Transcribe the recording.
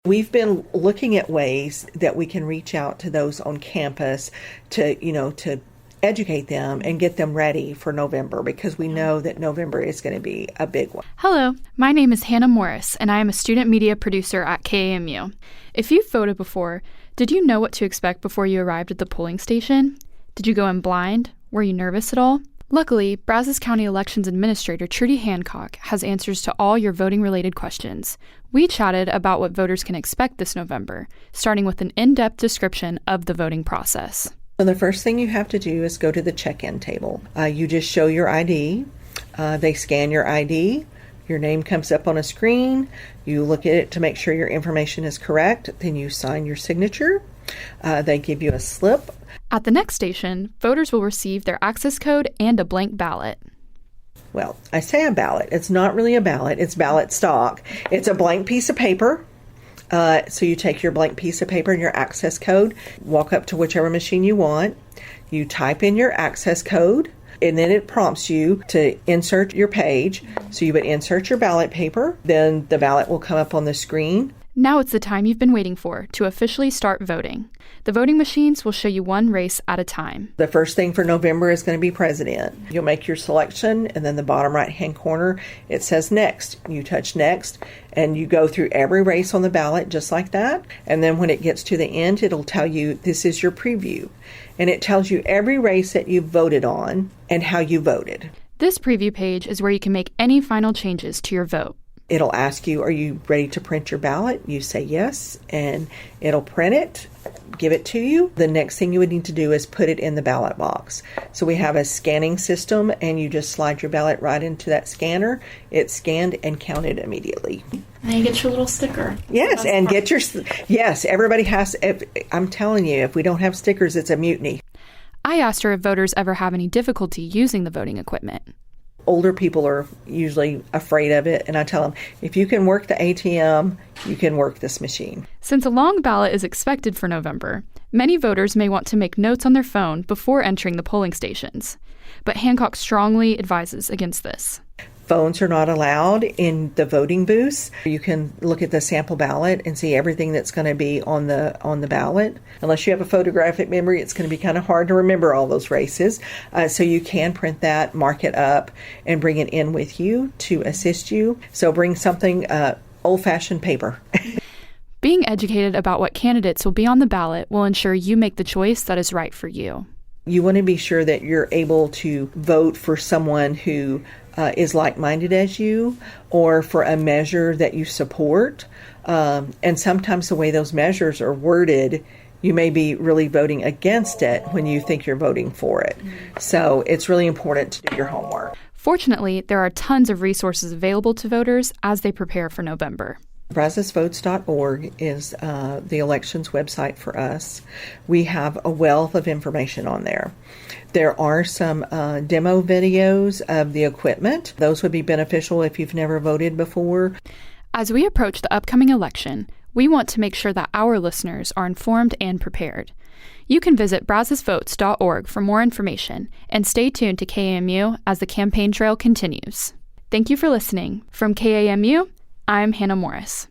We've been looking at ways that we can reach out to those on campus to educate them and get them ready for November, because we know that November is going to be a big one. Hello, my name is Hannah Morris, and I am a student media producer at KAMU. If you've voted before, did you know what to expect before you arrived at the polling station? Did you go in blind? Were you nervous at all? Luckily, Brazos County Elections Administrator Trudy Hancock has answers to all your voting-related questions. We chatted about what voters can expect this November, starting with an in-depth description of the voting process. So the first thing you have to do is go to the check-in table. You just show your ID. They scan your ID. Your name comes up on a screen. You look at it to make sure your information is correct. Then you sign your signature. They give you a slip. At the next station, voters will receive their access code and a blank ballot. Well, I say a ballot. It's not really a ballot. It's ballot stock. It's a blank piece of paper. So you take your blank piece of paper and your access code, walk up to whichever machine you want. You type in your access code, and then it prompts you to insert your page. So you would insert your ballot paper. Then the ballot will come up on the screen. Now it's the time you've been waiting for to officially start voting. The voting machines will show you one race at a time. The first thing for November is going to be president. You'll make your selection, and then the bottom right-hand corner, it says next. You touch next, and you go through every race on the ballot just like that. And then when it gets to the end, it'll tell you this is your preview. And it tells you every race that you voted on and how you voted. This preview page is where you can make any final changes to your vote. It'll ask you, are you ready to print your ballot? You say yes, and it'll print it, give it to you. The next thing you would need to do is put it in the ballot box. So we have a scanning system, and you just slide your ballot right into that scanner. It's scanned and counted immediately. And you get your little sticker. Yes, and get your, yes, everybody has, I'm telling you, if we don't have stickers, it's a mutiny. I asked her if voters ever have any difficulty using the voting equipment. Older people are usually afraid of it, and I tell them, if you can work the ATM, you can work this machine. Since a long ballot is expected for November, many voters may want to make notes on their phone before entering the polling stations. But Hancock strongly advises against this. Phones are not allowed in the voting booths. You can look at the sample ballot and see everything that's going to be on the ballot. Unless you have a photographic memory, it's going to be kind of hard to remember all those races. So you can print that, mark it up, and bring it in with you to assist you. So bring something old-fashioned paper. Being educated about what candidates will be on the ballot will ensure you make the choice that is right for you. You want to be sure that you're able to vote for someone who is like-minded as you, or for a measure that you support. And sometimes the way those measures are worded, you may be really voting against it when you think you're voting for it. So it's really important to do your homework. Fortunately, there are tons of resources available to voters as they prepare for November. Brazosvotes.org is the elections website for us. We have a wealth of information on there. There are some demo videos of the equipment. Those would be beneficial if you've never voted before. As we approach the upcoming election, we want to make sure that our listeners are informed and prepared. You can visit brazosvotes.org for more information, and stay tuned to KAMU as the campaign trail continues. Thank you for listening. From KAMU, I'm Hannah Morris.